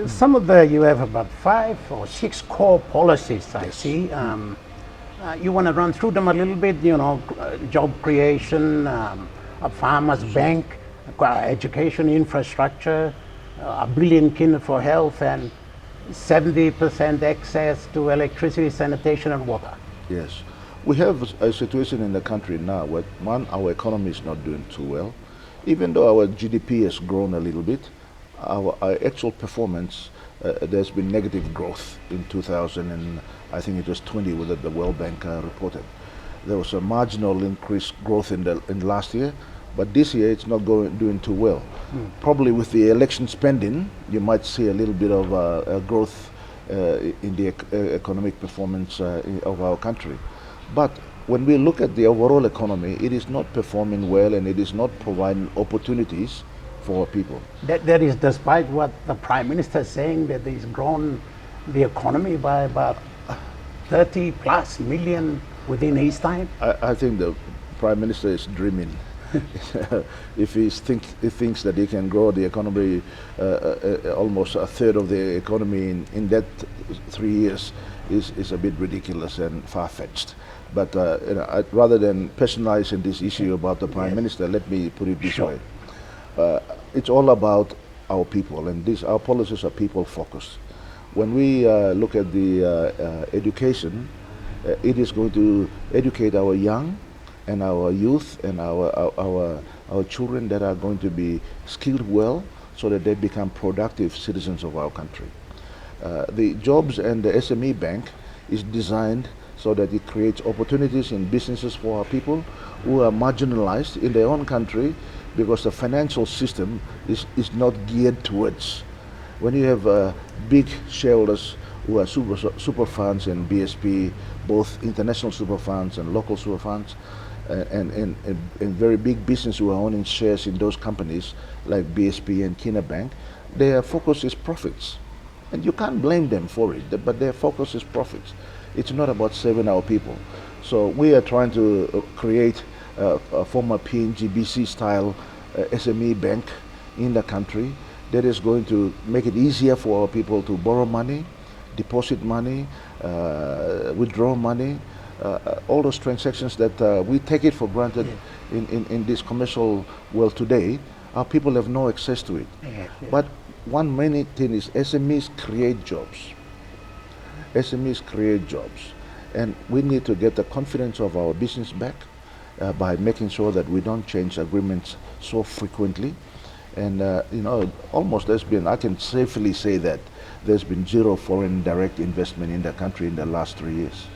Some of you have about 5 or 6 core policies, I see. You want to run through them a little bit, job creation, a farmer's bank, education infrastructure, $1 billion for health, and 70% access to electricity, sanitation, and water. Yes. We have a situation in the country now where, one, our economy is not doing too well. Even though our GDP has grown a little bit, our actual performance, there's been negative growth in 2000, and I think it was 20 that the World Bank reported. There was a marginal increase growth in last year, but this year it's not doing too well. Probably with the election spending, you might see a little bit of a growth in the economic performance of our country. But when we look at the overall economy, it is not performing well, and it is not providing opportunities for people. That is despite what the Prime Minister is saying, that he's grown the economy by about 30 plus million within his time. I think the Prime Minister is dreaming. If he thinks that he can grow the economy almost a third of the economy in that 3 years is a bit ridiculous and far-fetched. But rather than personalizing this issue about the Prime Minister, let me put it this way. It's all about our people, and our policies are people-focused. When we look at the education, it is going to educate our young and our youth and our children that are going to be skilled well so that they become productive citizens of our country. The jobs and the SME bank is designed so that it creates opportunities in businesses for our people who are marginalized in their own country, because the financial system is not geared towards. When you have big shareholders who are super funds and BSP, both international super funds and local super funds, and very big business who are owning shares in those companies like BSP and Kina Bank, their focus is profits. And you can't blame them for it, but their focus is profits. It's not about saving our people. So we are trying to create a former PNGBC style SME bank in the country that is going to make it easier for our people to borrow money, deposit money, withdraw money, all those transactions that we take it for granted in this commercial world today. Our people have no access to it. But one main thing is SMEs create jobs. SMEs create jobs. And we need to get the confidence of our business back by making sure that we don't change agreements so frequently. And almost I can safely say that there's been zero foreign direct investment in the country in the last 3 years.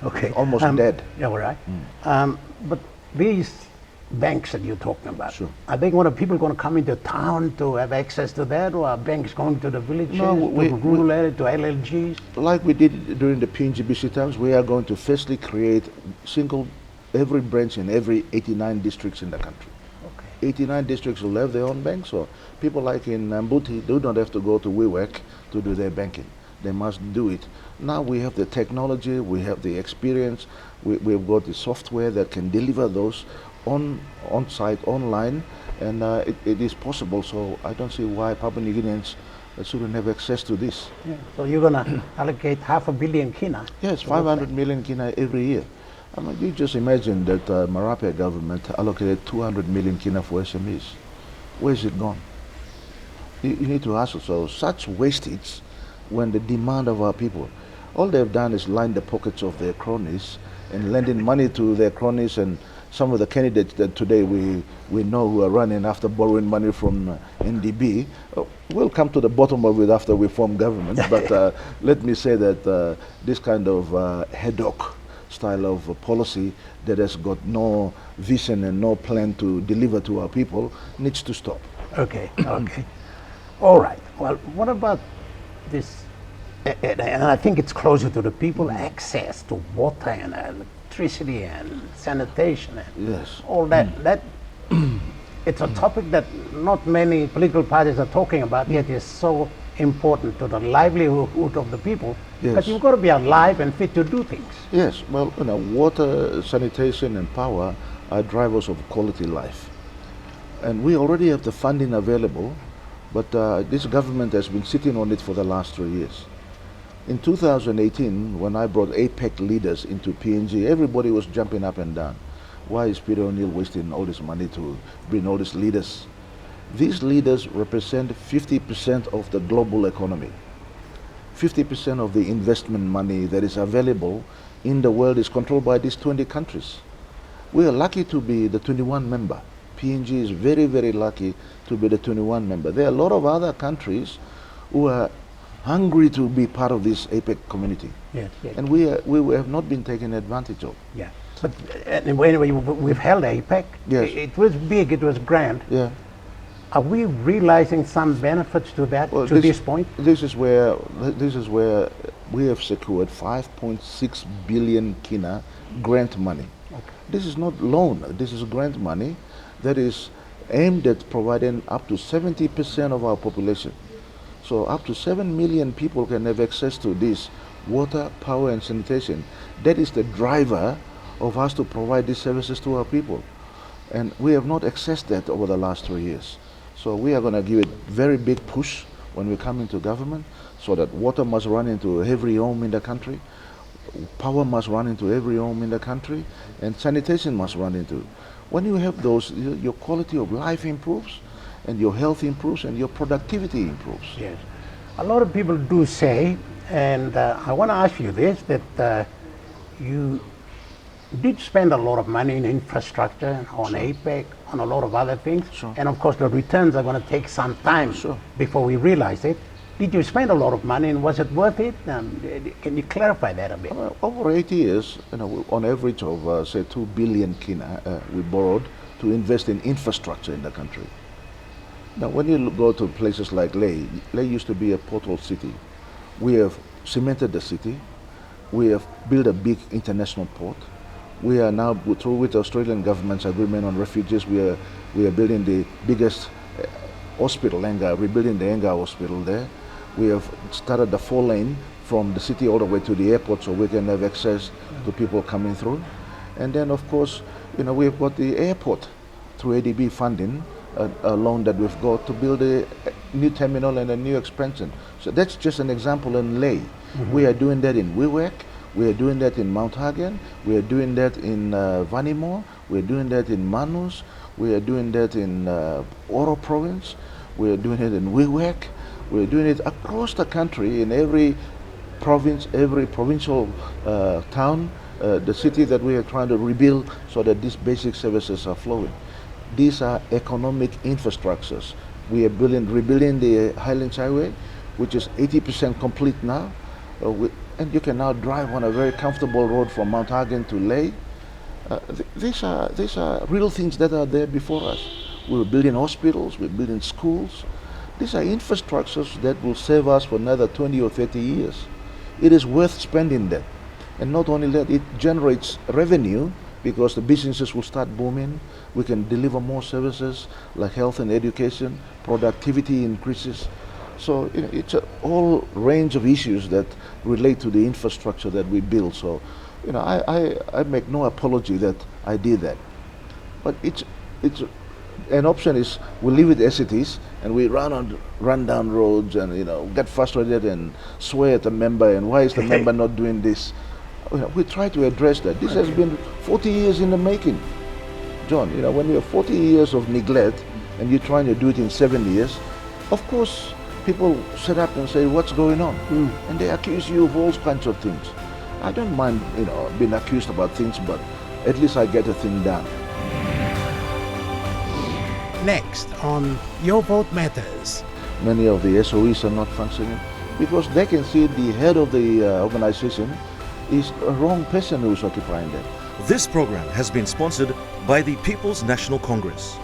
Okay. Almost dead. Yeah, all right. But these banks that you're talking about, sure. Are they people going to come into town to have access to that, or are banks going to the villages, to rural area, to LLGs? Like we did during the PNGBC times, we are going to firstly create every branch in every 89 districts in the country. 89 districts will have their own banks, so people like in Mbuti do not have to go to WeWork to do their banking. They must do it. Now we have the technology, we have the experience, we've got the software that can deliver those on-site, online, and it is possible. So I don't see why Papua New Guineans shouldn't have access to this. Yeah. So you're going to allocate $500 million kina? Yes, 500 million kina every year. I mean, you just imagine that Marape government allocated 200 million kina for SMEs. Where is it gone? You need to ask yourself, such wastage when the demand of our people, all they've done is line the pockets of their cronies and lending money to their cronies, and some of the candidates that today we know who are running after borrowing money from NDB. We'll come to the bottom of it after we form government, but let me say that this kind of head-hock style of policy that has got no vision and no plan to deliver to our people needs to stop. Okay. All right. Well, what about this? And I think it's closer to the people, access to water and electricity and sanitation and yes. all that. That it's a topic that not many political parties are talking about, yet is so important to the livelihood of the people. Yes. But you've got to be alive and fit to do things. Yes, well, water, sanitation and power are drivers of quality life. And we already have the funding available, But this government has been sitting on it for the last 3 years. In 2018, when I brought APEC leaders into PNG, everybody was jumping up and down. Why is Peter O'Neill wasting all this money to bring all these leaders? These leaders represent 50% of the global economy. 50% of the investment money that is available in the world is controlled by these 20 countries. We are lucky to be the 21 member. PNG is very, very lucky to be the 21 member. There are a lot of other countries who are hungry to be part of this APEC community. Yes, yes. And we have not been taken advantage of. Yeah. But when we've held APEC, Yes. it was big, it was grand. Yeah. Are we realizing some benefits to that, Well, to this point? This is where we have secured 5.6 billion kina grant money. Okay. This is not loan. This is grant money that is aimed at providing up to 70% of our population. So up to 7 million people can have access to this water, power, and sanitation. That is the driver of us to provide these services to our people. And we have not accessed that over the last 3 years. So we are going to give it very big push when we come into government, so that water must run into every home in the country, power must run into every home in the country, and sanitation must run into. When you have those, your quality of life improves, and your health improves, and your productivity improves. Yes. A lot of people do say, and I want to ask you this, that you did spend a lot of money in infrastructure, on APEC, on a lot of other things. Sure. And of course the returns are going to take some time Sure. before we realize it. Did you spend a lot of money, and was it worth it? Can you clarify that a bit? Over 8 years, on average of say 2 billion kina we borrowed to invest in infrastructure in the country. Now, when you go to places like Lae used to be a portal city. We have cemented the city. We have built a big international port. We are now, through with the Australian government's agreement on refugees, we are building the biggest hospital, rebuilding the Enga hospital there. We have started the 4-lane from the city all the way to the airport, so we can have access to people coming through. And then, of course, we've got the airport through ADB funding, a loan that we've got to build a new terminal and a new expansion. So that's just an example in Lae. Mm-hmm. We are doing that in Wewak. We are doing that in Mount Hagen. We are doing that in Vanimo. We are doing that in Manus. We are doing that in Oro province. We are doing it in Wewak. We are doing it across the country, in every province, every provincial town, the city that we are trying to rebuild so that these basic services are flowing. These are economic infrastructures. We are rebuilding the Highlands Highway, which is 80% complete now. And you can now drive on a very comfortable road from Mount Hagen to Lae. These are real things that are there before us. We're building hospitals, we're building schools. These are infrastructures that will save us for another 20 or 30 years. It is worth spending that. And not only that, it generates revenue because the businesses will start booming. We can deliver more services like health and education, productivity increases. So it's a whole range of issues that relate to the infrastructure that we build. So, I make no apology that I did that. But it's an option is we leave it as it is, and we run down roads and get frustrated and swear at the member and why is the member not doing this. We try to address that. This has been 40 years in the making, John. When you have 40 years of neglect and you're trying to do it in 7 years, of course people sit up and say, what's going on? And they accuse you of all kinds of things. I don't mind, being accused about things, but at least I get a thing done. Next on Your Vote Matters. Many of the SOEs are not functioning because they can see the head of the organization is a wrong person who's occupying that. This program has been sponsored by the People's National Congress.